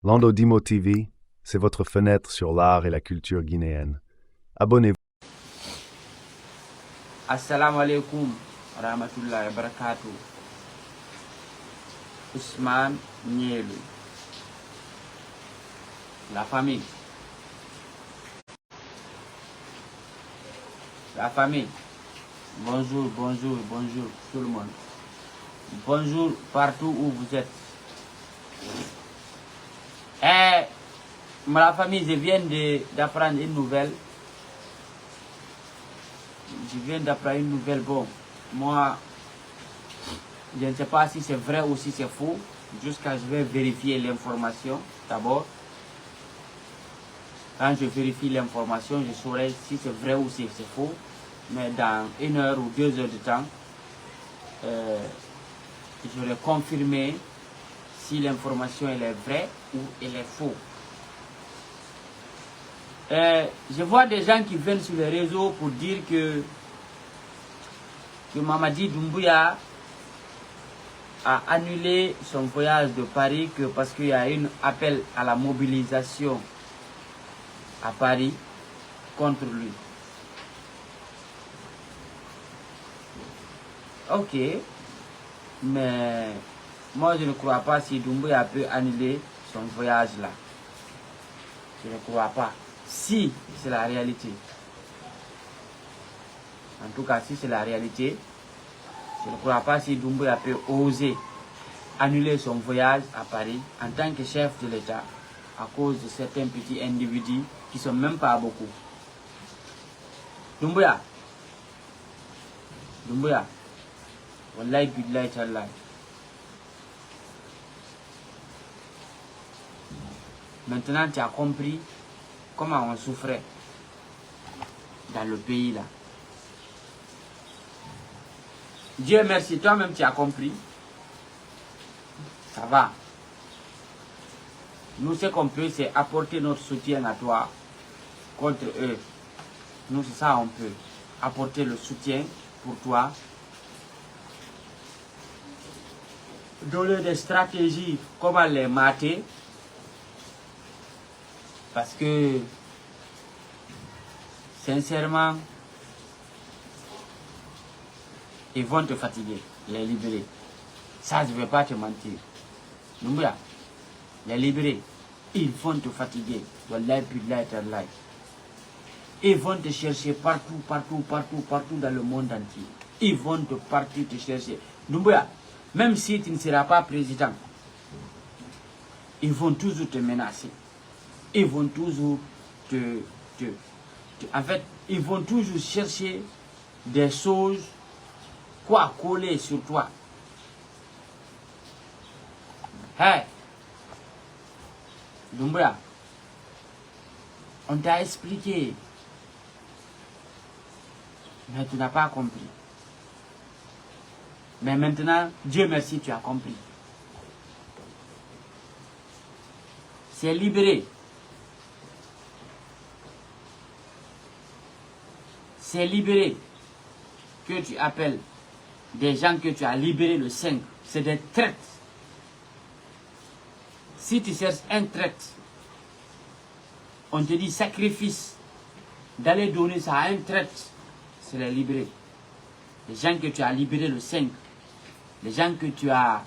Lando Dimo TV, c'est votre fenêtre sur l'art et la culture guinéenne. Abonnez-vous. Assalamu alaikum rahmatullahi wa barakatuh. Ousmane Nielou. La famille. La famille. Bonjour, bonjour, bonjour tout le monde. Bonjour partout où vous êtes. La famille, je viens d'apprendre une nouvelle. Je viens d'apprendre une nouvelle. Bon, moi, je ne sais pas si c'est vrai ou si c'est faux. Jusqu'à je vais vérifier l'information d'abord. Quand je vérifie l'information, je saurai si c'est vrai ou si c'est faux. Mais dans 1 heure ou 2 heures de temps, je vais confirmer si l'information elle est vraie ou elle est faux. Je vois des gens qui viennent sur les réseaux pour dire que Mamadi Doumbouya a annulé son voyage de Paris parce qu'il y a un appel à la mobilisation à Paris contre lui. Ok, mais moi je ne crois pas si Doumbouya peut annuler son voyage là. Je ne crois pas. Si c'est la réalité. En tout cas, si c'est la réalité, je ne crois pas si Doumbouya peut oser annuler son voyage à Paris en tant que chef de l'État à cause de certains petits individus qui ne sont même pas beaucoup. Doumbouya, wallahi billahi tallahi. Maintenant, tu as compris comment on souffrait dans le pays là. Dieu merci, toi-même tu as compris. Ça va. Nous, ce qu'on peut, c'est apporter notre soutien à toi contre eux. Nous, c'est ça, on peut apporter le soutien pour toi. Donner des stratégies, comment les mater. Parce que, sincèrement, ils vont te fatiguer, les libérer. Ça, je ne vais pas te mentir. Doumbouya, les libérer, ils vont te fatiguer. Wallahi, billahi, tallahi. Ils vont te chercher partout dans le monde entier. Ils vont te partir te chercher. Doumbouya, même si tu ne seras pas président, ils vont toujours te menacer. Ils vont toujours en fait, ils vont toujours chercher des choses quoi coller sur toi. Hey, Doumbouya, on t'a expliqué, mais tu n'as pas compris. Mais maintenant, Dieu merci, tu as compris. C'est libéré. C'est libéré que tu appelles des gens que tu as libérés le 5. C'est des traites. Si tu cherches un traite, on te dit sacrifice, d'aller donner ça à un traite, c'est les libérer. Les gens que tu as libérés le 5, les gens que tu as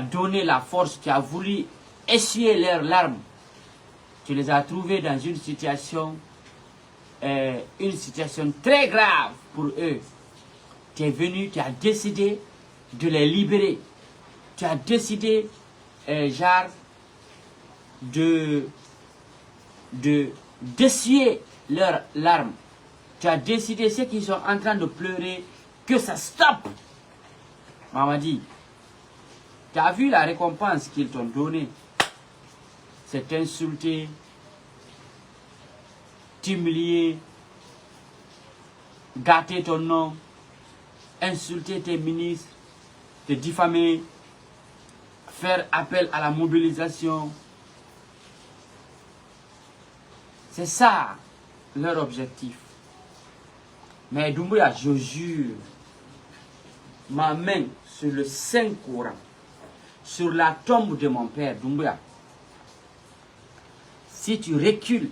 donné la force, tu as voulu essuyer leurs larmes, tu les as trouvés dans une situation très grave pour eux. Tu es venu, tu as décidé de les libérer. Tu as décidé, d'essuyer leurs larmes. Tu as décidé, ceux qui sont en train de pleurer, que ça stoppe. Mamadi, tu as vu la récompense qu'ils t'ont donnée. C'est t'insulter, t'humilier, gâter ton nom, insulter tes ministres, te diffamer, faire appel à la mobilisation. C'est ça leur objectif. Mais Doumbouya, je jure, ma main sur le Saint-Coran, sur la tombe de mon père, Doumbouya, si tu recules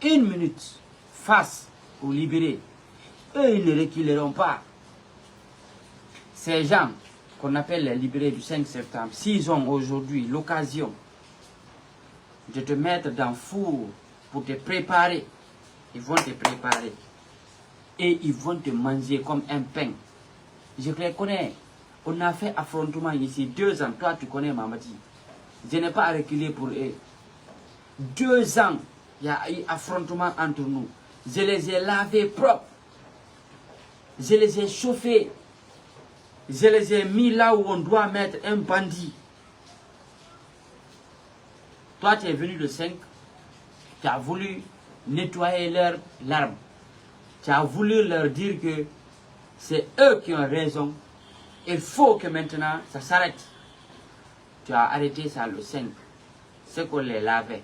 une minute face aux libérés, eux, ils ne reculeront pas. Ces gens qu'on appelle les libérés du 5 septembre, s'ils ont aujourd'hui l'occasion de te mettre dans le four pour te préparer, ils vont te préparer. Et ils vont te manger comme un pain. Je les connais. On a fait affrontement ici 2 ans. Toi, tu connais Mamadi. Je n'ai pas reculé pour eux. 2 ans, il y a eu affrontement entre nous. Je les ai lavés propres. Je les ai chauffés. Je les ai mis là où on doit mettre un bandit. Toi, tu es venu le 5. Tu as voulu nettoyer leur larme. Tu as voulu leur dire que c'est eux qui ont raison. Il faut que maintenant ça s'arrête. Tu as arrêté ça le 5. C'est qu'on les lavait.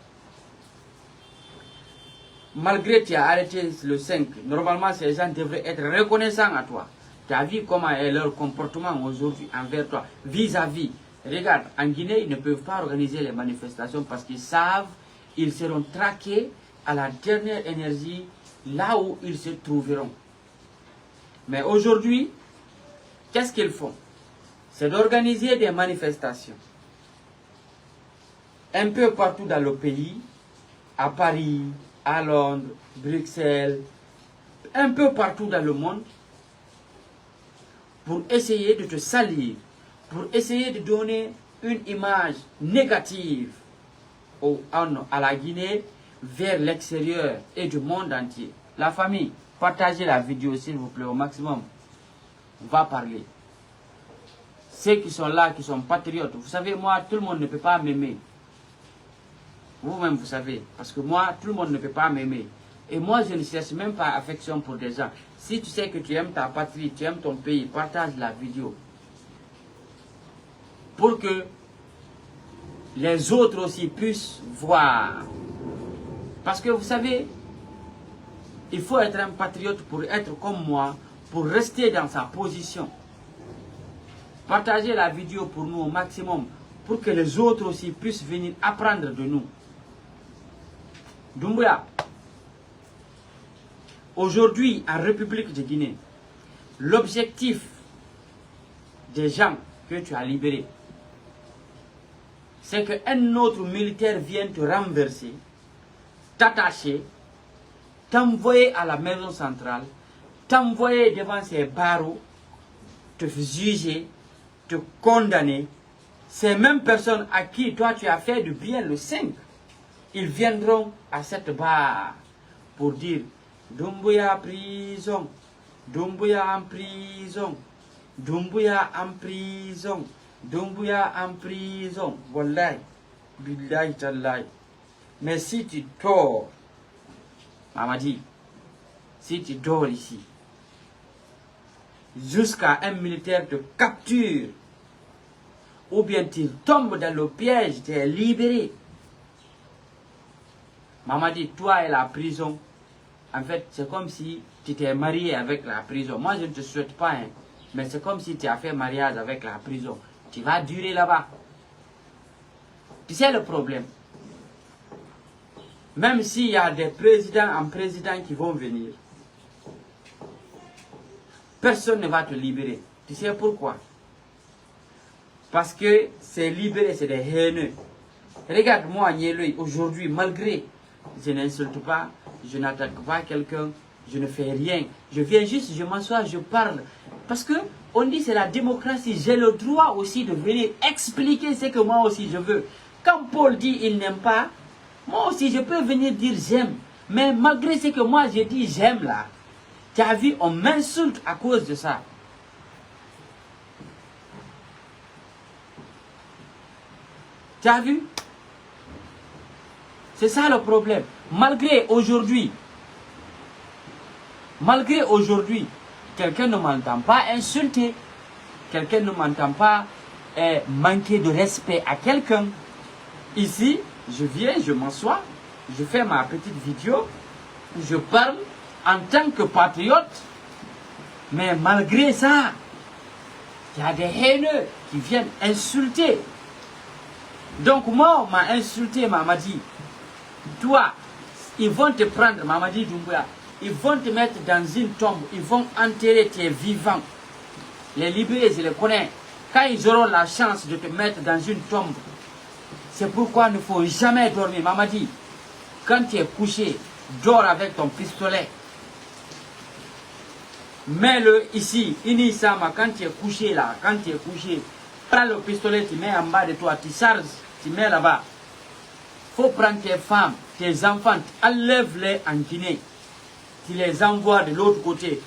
Malgré que tu as arrêté le 5, normalement ces gens devraient être reconnaissants à toi. Tu as vu comment est leur comportement aujourd'hui envers toi, vis-à-vis. Regarde, en Guinée, ils ne peuvent pas organiser les manifestations parce qu'ils savent qu'ils seront traqués à la dernière énergie là où ils se trouveront. Mais aujourd'hui, qu'est-ce qu'ils font? C'est d'organiser des manifestations. Un peu partout dans le pays, à Paris, à Londres, Bruxelles, un peu partout dans le monde, pour essayer de te salir, pour essayer de donner une image négative à la Guinée, vers l'extérieur et du monde entier. La famille, partagez la vidéo s'il vous plaît au maximum. On va parler. Ceux qui sont là, qui sont patriotes, vous savez, moi, tout le monde ne peut pas m'aimer. Vous-même, vous savez. Parce que moi, tout le monde ne peut pas m'aimer. Et moi, je ne cherche même pas affection pour des gens. Si tu sais que tu aimes ta patrie, tu aimes ton pays, partage la vidéo. Pour que les autres aussi puissent voir. Parce que vous savez, il faut être un patriote pour être comme moi, pour rester dans sa position. Partagez la vidéo pour nous au maximum, pour que les autres aussi puissent venir apprendre de nous. Doumbouya, aujourd'hui en République de Guinée, l'objectif des gens que tu as libérés, c'est qu'un autre militaire vienne te renverser, t'attacher, t'envoyer à la maison centrale, t'envoyer devant ces barreaux, te juger, te condamner. Ces mêmes personnes à qui toi tu as fait du bien le 5, ils viendront à cette barre pour dire Doumbouya prison, Doumbouya en prison, Doumbouya en prison, Doumbouya en prison. Wallahi, billahi tallahi. Mais si tu dors, Mamadi, si tu dors ici, jusqu'à un militaire te capture, ou bien tu tombes dans le piège, tu es libéré. Mamadi, toi et la prison, en fait, c'est comme si tu t'es marié avec la prison. Moi, je ne te souhaite pas, hein, mais c'est comme si tu as fait mariage avec la prison. Tu vas durer là-bas. Tu sais le problème? Même s'il y a des présidents en président qui vont venir, personne ne va te libérer. Tu sais pourquoi? Parce que ces libérés, c'est des haineux. Regarde-moi, Nielui, aujourd'hui, malgré, je n'insulte pas, je n'attaque pas quelqu'un, je ne fais rien. Je viens juste, je m'assois, je parle. Parce que on dit c'est la démocratie. J'ai le droit aussi de venir expliquer ce que moi aussi je veux. Quand Paul dit il n'aime pas, moi aussi je peux venir dire j'aime. Mais malgré ce que moi j'ai dit j'aime là, tu as vu, on m'insulte à cause de ça. Tu as vu? C'est ça le problème. Malgré aujourd'hui, quelqu'un ne m'entend pas insulter, quelqu'un ne m'entend pas manquer de respect à quelqu'un. Ici, je viens, je m'assois, je fais ma petite vidéo, je parle en tant que patriote, mais malgré ça, il y a des haineux qui viennent insulter. Donc moi, on m'a insulté, m'a dit, toi, ils vont te prendre, Mamadi Doumbouya, ils vont te mettre dans une tombe, ils vont enterrer tes vivants. Les libérés, je les connais. Quand ils auront la chance de te mettre dans une tombe, c'est pourquoi il ne faut jamais dormir. Mamadi, quand tu es couché, dors avec ton pistolet. Mets-le ici, Inisama, quand tu es couché là, quand tu es couché, prends le pistolet, tu mets en bas de toi, tu charges, tu mets là-bas. Il faut prendre tes femmes, tes enfants, enlève-les en Guinée. Tu les envoies de l'autre côté.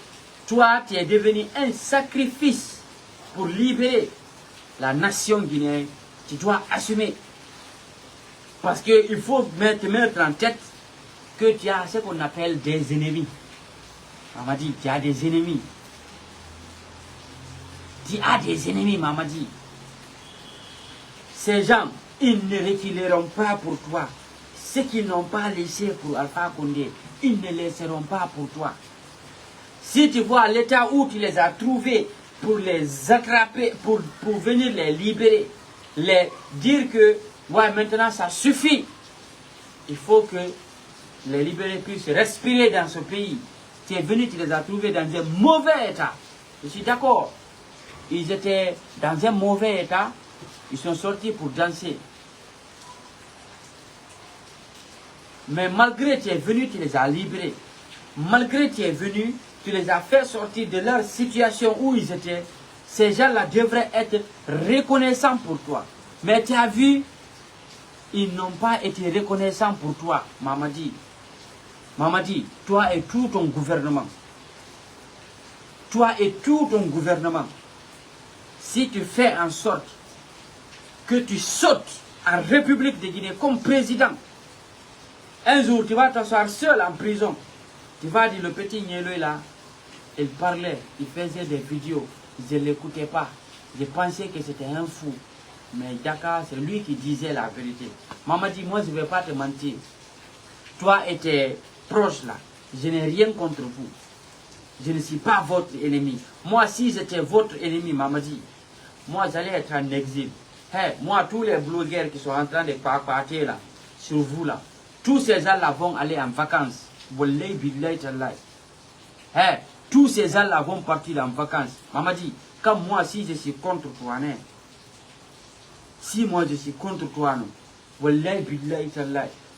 Toi, tu es devenu un sacrifice pour libérer la nation guinéenne. Tu dois assumer. Parce qu'il faut te mettre en tête que tu as ce qu'on appelle des ennemis. Mamadi, tu as des ennemis. Tu as des ennemis, Mamadi. Ces gens, ils ne reculeront pas pour toi. Ceux qui n'ont pas laissé pour Alpha Condé, ils ne laisseront pas pour toi. Si tu vois l'état où tu les as trouvés pour les attraper, pour venir les libérer, les dire que ouais, maintenant ça suffit. Il faut que les libérés puissent respirer dans ce pays. Tu es venu, tu les as trouvés dans un mauvais état. Je suis d'accord. Ils étaient dans un mauvais état. Ils sont sortis pour danser. Mais malgré tu es venu, tu les as libérés. Malgré tu es venu, tu les as fait sortir de leur situation où ils étaient. Ces gens-là devraient être reconnaissants pour toi. Mais tu as vu, ils n'ont pas été reconnaissants pour toi, Mamadi. Mamadi, toi et tout ton gouvernement. Toi et tout ton gouvernement. Si tu fais en sorte que tu sautes en République de Guinée comme président, un jour tu vas t'asseoir seul en prison. Tu vas dire le petit Nielou là, il parlait, il faisait des vidéos, je ne l'écoutais pas. Je pensais que c'était un fou. Mais Dakar, c'est lui qui disait la vérité. Maman dit, moi je ne vais pas te mentir. Toi et tes proches là, je n'ai rien contre vous. Je ne suis pas votre ennemi. Moi, si j'étais votre ennemi, maman dit, moi j'allais être en exil. Hey, moi, tous les blogueurs qui sont en train de partir là, sur vous là, tous ces gens-là vont aller en vacances. Hey, tous ces gens-là vont partir en vacances. Maman dit, comme moi, si je suis contre toi, né, si moi je suis contre toi, non,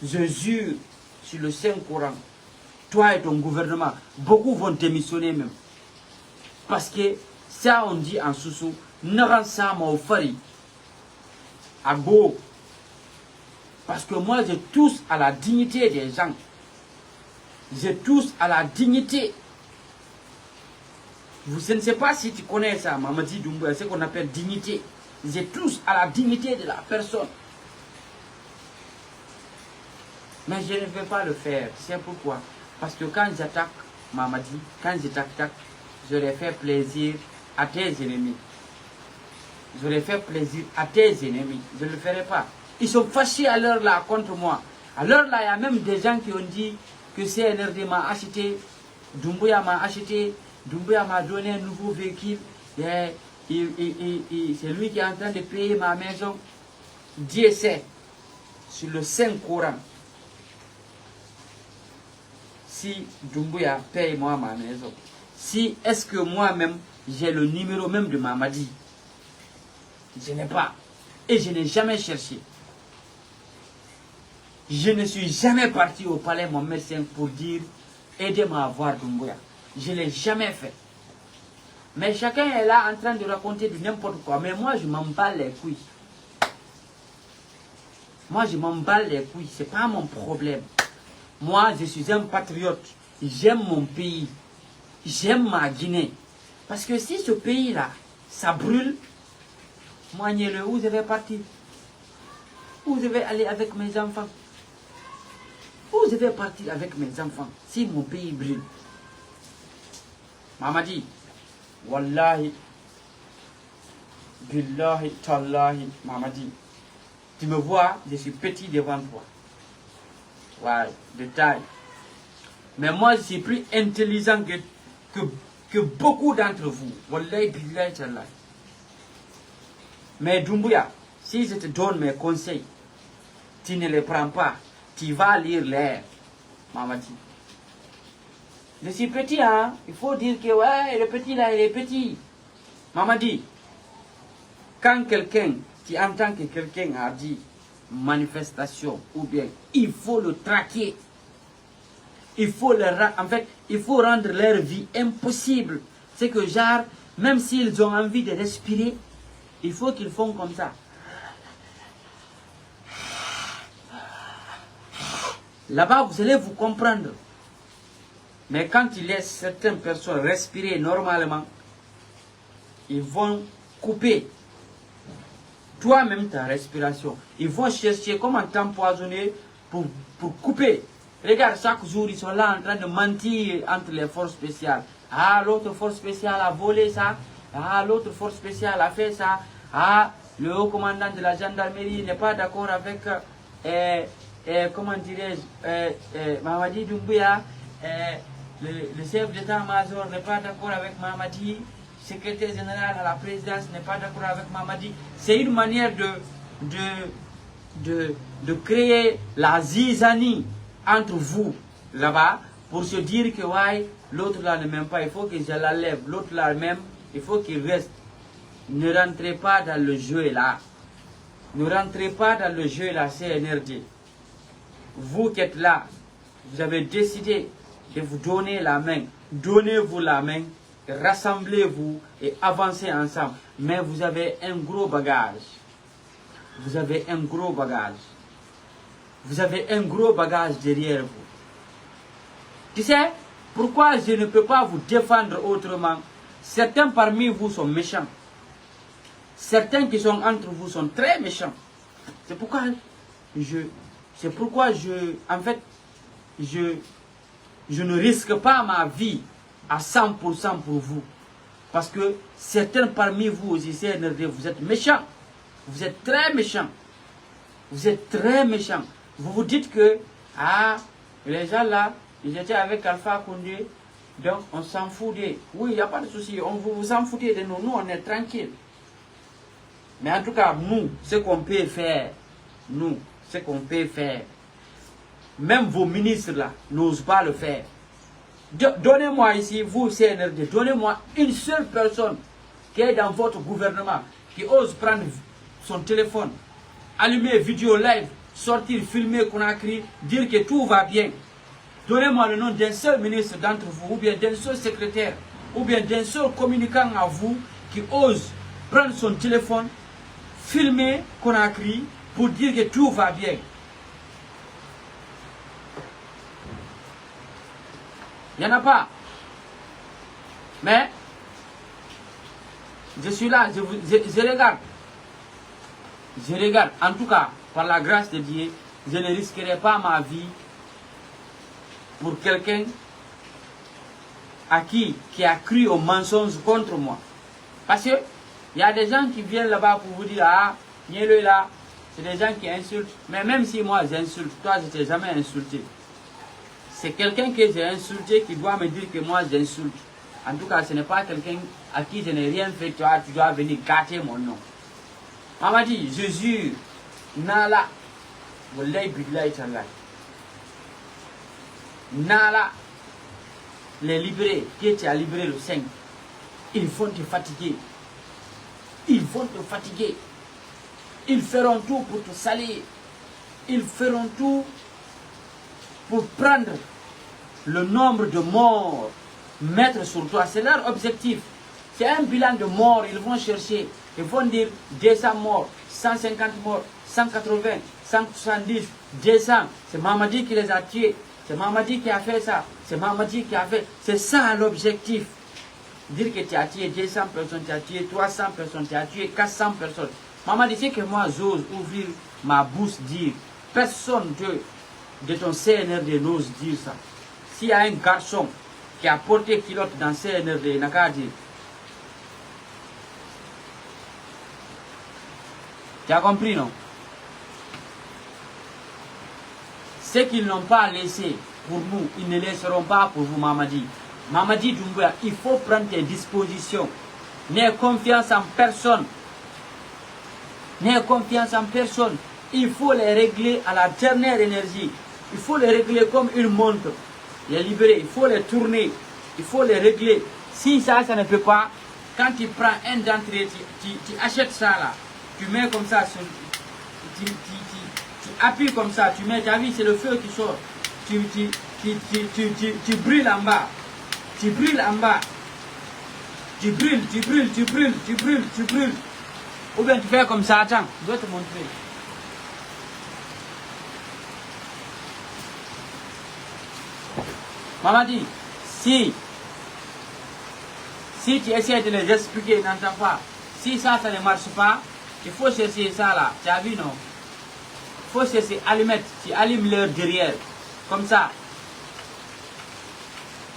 je jure sur le Saint-Coran, toi et ton gouvernement, beaucoup vont démissionner même. Parce que ça, on dit en Soussou, Naransama au Fari, à Go. Parce que moi, je touche à la dignité des gens. Je touche à la dignité. Je ne sais pas si tu connais ça, Mamadi Doumbouya, ce qu'on appelle dignité. Je touche à la dignité de la personne. Mais je ne vais pas le faire. C'est pourquoi. Parce que quand j'attaque Mamadi, quand je t'attaque, j'aurais fait plaisir à tes ennemis. J'aurais fait plaisir à tes ennemis. Je ne le ferai pas. Ils sont fâchés à l'heure là contre moi. À l'heure là, il y a même des gens qui ont dit que CNRD m'a acheté, Doumbouya m'a acheté, Doumbouya m'a donné un nouveau véhicule. C'est lui qui est en train de payer ma maison. Dieu sait, sur le Saint-Coran, si Doumbouya paye moi ma maison, si est-ce que moi-même j'ai le numéro même de Mamadi, je n'ai pas. Et je n'ai jamais cherché. Je ne suis jamais parti au palais mon médecin pour dire aidez-moi à voir Doumbouya. Je ne l'ai jamais fait. Mais chacun est là en train de raconter du n'importe quoi. Mais moi je m'en bats les couilles. Moi je m'en bats les couilles. Ce n'est pas mon problème. Moi je suis un patriote. J'aime mon pays. J'aime ma Guinée. Parce que si ce pays-là, ça brûle, moi, où je vais partir? Où je vais aller avec mes enfants? Où je vais partir avec mes enfants si mon pays brûle? Mamadi, Wallahi, Billahi, Tallahi, Mamadi, tu me vois, je suis petit devant toi. Ouais, de taille. Mais moi, je suis plus intelligent que beaucoup d'entre vous. Wallahi, Billahi, Tallahi. Mais Doumbouya, si je te donne mes conseils, tu ne les prends pas, tu vas lire l'air. Mamadi. Je suis petit, hein. Il faut dire que, ouais, le petit là, il est petit. Mamadi, quand quelqu'un, tu entends que quelqu'un a dit manifestation, ou bien, il faut le traquer. Il faut en fait, il faut rendre leur vie impossible. C'est que, genre, même s'ils ont envie de respirer, il faut qu'ils font comme ça. Là-bas, vous allez vous comprendre. Mais quand ils laissent certaines personnes respirer normalement, ils vont couper toi-même ta respiration. Ils vont chercher comment t'empoisonner pour couper. Regarde, chaque jour, ils sont là en train de mentir entre les forces spéciales. Ah, l'autre force spéciale a volé ça. Ah, l'autre force spéciale a fait ça. Ah, le haut commandant de la gendarmerie n'est pas d'accord avec, comment dirais-je, Mamadi Doumbouya. Le chef d'état-major n'est pas d'accord avec Mamadi. Le secrétaire général à la présidence n'est pas d'accord avec Mamadi. C'est une manière de créer la zizanie entre vous là-bas pour se dire que ouais, l'autre là ne m'aime pas, il faut que je la lève. L'autre là même, il faut qu'il reste. Ne rentrez pas dans le jeu là. Ne rentrez pas dans le jeu là, CNRD. Vous qui êtes là, vous avez décidé de vous donner la main. Donnez-vous la main, rassemblez-vous et avancez ensemble. Mais vous avez un gros bagage. Vous avez un gros bagage. Vous avez un gros bagage derrière vous. Tu sais, pourquoi je ne peux pas vous défendre autrement? Certains parmi vous sont méchants. Certains qui sont entre vous sont très méchants. C'est pourquoi en fait, je ne risque pas ma vie à 100% pour vous. Parce que certains parmi vous aussi, CNRD, vous êtes méchants. Vous êtes très méchants. Vous êtes très méchants. Vous vous dites que, ah, les gens là, ils étaient avec Alpha Condé, donc on s'en fout d'eux. Oui, il n'y a pas de souci, vous en foutez de nous, nous on est tranquille. Mais en tout cas, nous, ce qu'on peut faire, même vos ministres là, n'osent pas le faire. Donnez-moi ici, vous CNRD, donnez-moi une seule personne qui est dans votre gouvernement, qui ose prendre son téléphone, allumer vidéo live, sortir, filmer Conakry, dire que tout va bien. Donnez-moi le nom d'un seul ministre d'entre vous, ou bien d'un seul secrétaire, ou bien d'un seul communicant à vous, qui ose prendre son téléphone, filmer Conakry, pour dire que tout va bien. Il n'y en a pas. Mais, je suis là, je regarde. Je regarde. En tout cas, par la grâce de Dieu, je ne risquerai pas ma vie pour quelqu'un qui a cru aux mensonges contre moi. Parce que il y a des gens qui viennent là-bas pour vous dire, ah, viens-le là. C'est des gens qui insultent. Mais même si moi j'insulte, toi je ne t'ai jamais insulté. C'est quelqu'un que j'ai insulté qui doit me dire que moi j'insulte. En tout cas, ce n'est pas quelqu'un à qui je n'ai rien fait. Toi, tu dois venir gâter mon nom. Mamadi, je jure, Nala, Wallahi billahi tallahi. Nala, les libérés, qui tu as libéré le 5, ils vont te fatiguer. Ils vont te fatiguer. Ils feront tout pour te salir. Ils feront tout pour prendre le nombre de morts, mettre sur toi. C'est leur objectif. C'est un bilan de morts. Ils vont chercher. Ils vont dire 200 morts, 150 morts, 180, 170, 200. C'est Mamadi qui les a tués. C'est Mamadi qui a fait ça. C'est Mamadi qui a fait. C'est ça l'objectif. Dire que tu as tué 200 personnes, tu as tué 300 personnes, tu as tué 400 personnes. Mamadi, c'est que moi j'ose ouvrir ma bouche dire. Personne de ton CNRD n'ose dire ça. S'il y a un garçon qui a porté kilote dans CNRD, il n'a qu'à dire. Tu as compris, non? Ce qu'ils n'ont pas laissé pour nous, ils ne laisseront pas pour vous, Mamadi. Mamadi Doumbouya, il faut prendre tes dispositions. N'aie confiance en personne. N'aie confiance en personne. Il faut les régler à la dernière énergie. Il faut les régler comme une montre. Les libérer, il faut les tourner. Il faut les régler. Si ça ne peut pas, quand tu prends un d'entrée, tu achètes ça là. Tu mets comme ça, tu appuies comme ça, tu mets, tu as vu, c'est le feu qui sort. Tu brûles en bas. Tu brûles en bas. Tu brûles. Ou bien tu fais comme ça, attends, je dois te montrer. Maman dit, si tu essaies de les expliquer, ils n'entendent pas. Si ça ne marche pas, il faut chercher ça là. Tu as vu, non? Il faut chercher allumette. Tu allumes leur derrière. Comme ça.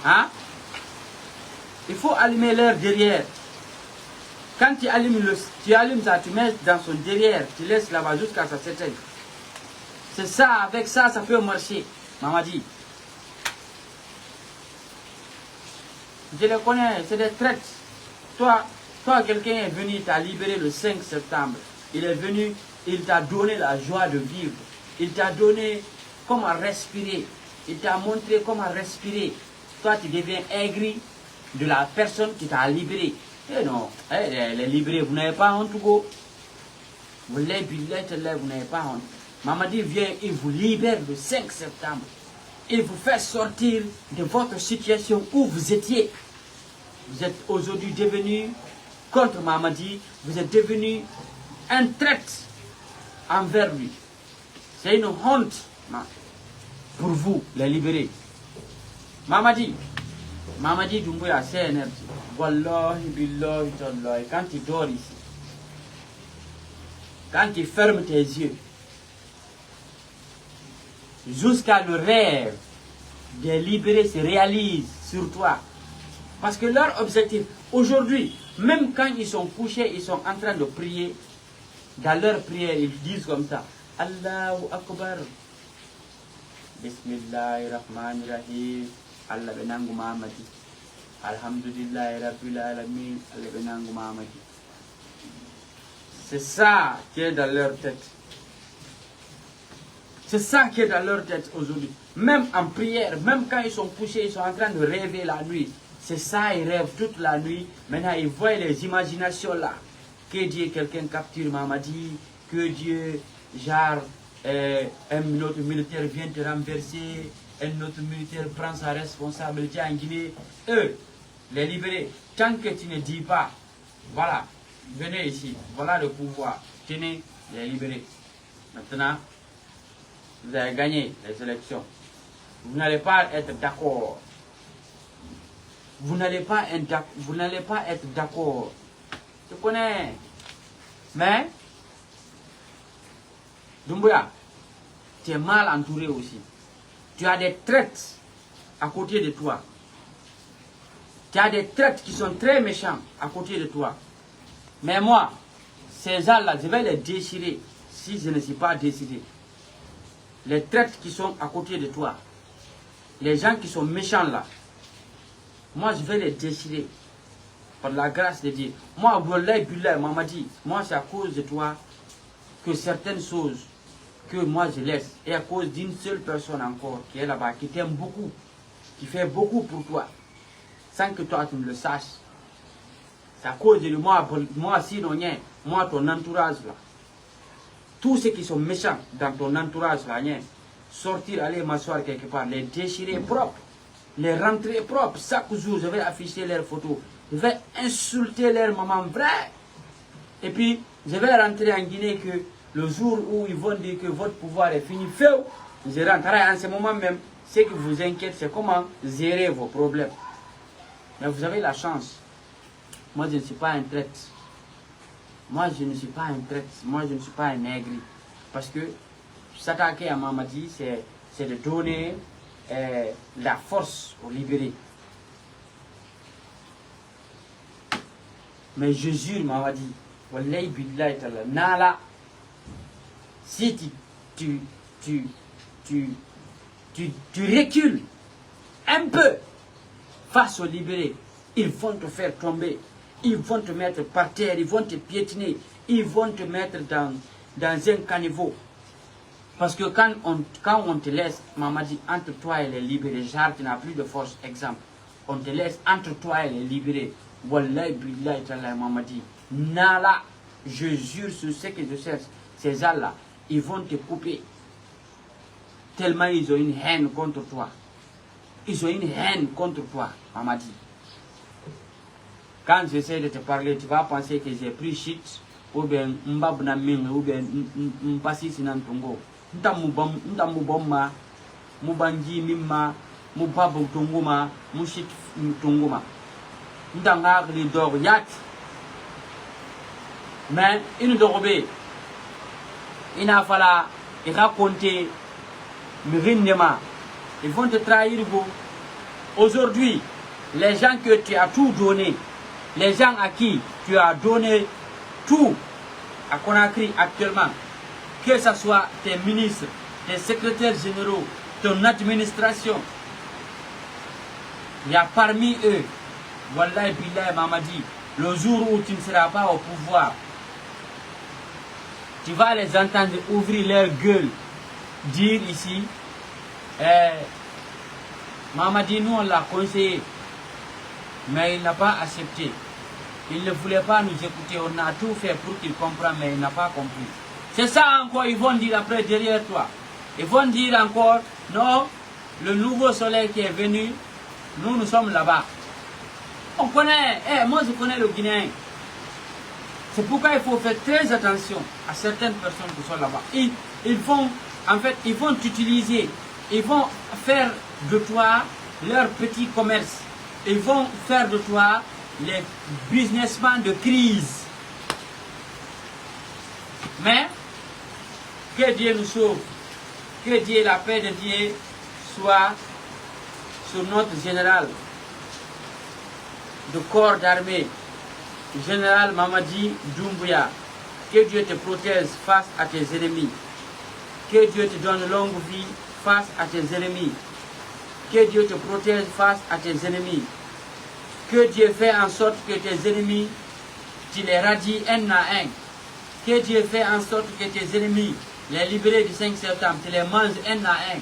Hein? Il faut allumer leur derrière. Quand tu allumes ça, tu mets dans son derrière. Tu laisses là-bas jusqu'à ça s'éteigne. C'est ça, avec ça, ça peut marcher. Maman dit. Je les connais, c'est des traites. Toi, quelqu'un est venu, t'a libéré le 5 septembre. Il est venu, il t'a donné la joie de vivre. Il t'a donné comment respirer. Il t'a montré comment respirer. Toi, tu deviens aigri de la personne qui t'a libéré. Eh non, les libérés, vous n'avez pas honte, go. Vous n'avez pas honte. Mamadi vient, il vous libère le 5 septembre. Il vous fait sortir de votre situation où vous étiez. Vous êtes aujourd'hui devenu, contre Mamadi, vous êtes devenu un traître envers lui. C'est une honte pour vous, les libérés. Mamadi Doumbouya, c'est énergie. Wallahi, billahi, tallahi. Quand tu dors ici, quand tu fermes tes yeux, jusqu'à le rêve des libérés se réalise sur toi. Parce que leur objectif, aujourd'hui, même quand ils sont couchés, ils sont en train de prier, dans leur prière, ils disent comme ça, Allahu Akbar, Bismillahirrahmanirrahim, Allah benangu Mahamadi, Alhamdulillah Rabbil Alamin, Allah benangu Mahamadi. C'est ça qui est dans leur tête. C'est ça qui est dans leur tête aujourd'hui. Même en prière, même quand ils sont couchés, ils sont en train de rêver la nuit. C'est ça, ils rêvent toute la nuit. Maintenant, ils voient les imaginations là. Que Dieu, quelqu'un capture Mamadi. Que Dieu, genre, un autre militaire vient te renverser. Un autre militaire prend sa responsabilité en Guinée. Eux, les libérés, tant que tu ne dis pas, voilà, venez ici, voilà le pouvoir. Tenez, les libérés. Maintenant, vous avez gagné les élections. Vous n'allez pas être d'accord. Vous n'allez pas être d'accord. Tu connais. Mais, Doumbouya, tu es mal entouré aussi. Tu as des traites à côté de toi. Tu as des traites qui sont très méchants à côté de toi. Mais moi, ces gens-là, je vais les déchirer si je ne suis pas décidé. Les traites qui sont à côté de toi, les gens qui sont méchants là, moi je vais les déchirer par la grâce de Dieu. Moi, Mamadi, moi c'est à cause de toi que certaines choses que moi je laisse, et à cause d'une seule personne encore qui est là-bas, qui t'aime beaucoup, qui fait beaucoup pour toi, sans que toi tu ne le saches. C'est à cause de moi, sinon, moi ton entourage là. Tous ceux qui sont méchants dans ton entourage là, sortir, aller m'asseoir quelque part, les déchirer propres, les rentrer propres. Chaque jour, je vais afficher leurs photos, je vais insulter leur maman vrai. Et puis, je vais rentrer en Guinée que le jour où ils vont dire que votre pouvoir est fini, je rentrerai en ce moment même. Ce qui vous inquiète, c'est comment gérer vos problèmes. Mais vous avez la chance. Moi, je ne suis pas un traître. Moi, je ne suis pas un traître, moi, je ne suis pas un aigri. Parce que s'attaquer à Mamadi, c'est de donner la force aux libérés. Mais je jure, Mamadi, wallahi billahi ta'ala, nala, si tu recules un peu face aux libérés, ils vont te faire tomber. Ils vont te mettre par terre, ils vont te piétiner, ils vont te mettre dans un caniveau. Parce que quand on te laisse, Mamadi, entre toi et les libérés, genre tu n'as plus de force, exemple, on te laisse entre toi et les libérés, Wallahi billahi ta'ala Mamadi, Nala, je jure sur ce que je cherche, ces gens-là, ils vont te couper. Tellement ils ont une haine contre toi. Ils ont une haine contre toi, Mamadi. Quand j'essaie de te parler, tu vas penser que j'ai pris shit, ou bien mbab na ming, ou bien mpasi sinan tongo. Ntamubomma, mubanji mimma, mubabu tongoma, mushit tongoma. Ntangak li dor yat. Mais une dorobé, il a fallu raconter, ils vont te trahir. Aujourd'hui, les gens que tu as tout donné, les gens à qui tu as donné tout à Conakry actuellement, que ce soit tes ministres, tes secrétaires généraux, ton administration, il y a parmi eux, Wallahi billahi Mamadi, le jour où tu ne seras pas au pouvoir, tu vas les entendre ouvrir leur gueule, dire ici, Mamadi, nous on l'a conseillé, mais il n'a pas accepté. Il ne voulait pas nous écouter, on a tout fait pour qu'il comprenne, mais il n'a pas compris. C'est ça encore, ils vont dire après derrière toi. Ils vont dire encore, non, le nouveau soleil qui est venu, nous sommes là-bas. On connaît, moi je connais le Guinéen. C'est pourquoi il faut faire très attention à certaines personnes qui sont là-bas. Ils vont t'utiliser, ils vont faire de toi leur petit commerce. Ils vont faire de toi les businessmen de crise. Mais, que Dieu nous sauve, que Dieu, la paix de Dieu soit sur notre général de corps d'armée, général Mamadi Doumbouya. Que Dieu te protège face à tes ennemis. Que Dieu te donne longue vie face à tes ennemis. Que Dieu te protège face à tes ennemis. Que Dieu fait en sorte que tes ennemis, tu les radies un à un. Que Dieu fait en sorte que tes ennemis, les libérés du 5 septembre, tu les manges un à un.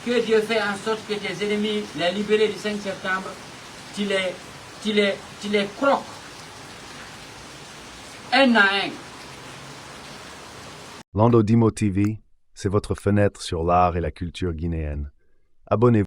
Que Dieu fait en sorte que tes ennemis, les libérés du 5 septembre, tu les croques un à un. Lando Dimo TV, c'est votre fenêtre sur l'art et la culture guinéenne. Abonnez-vous.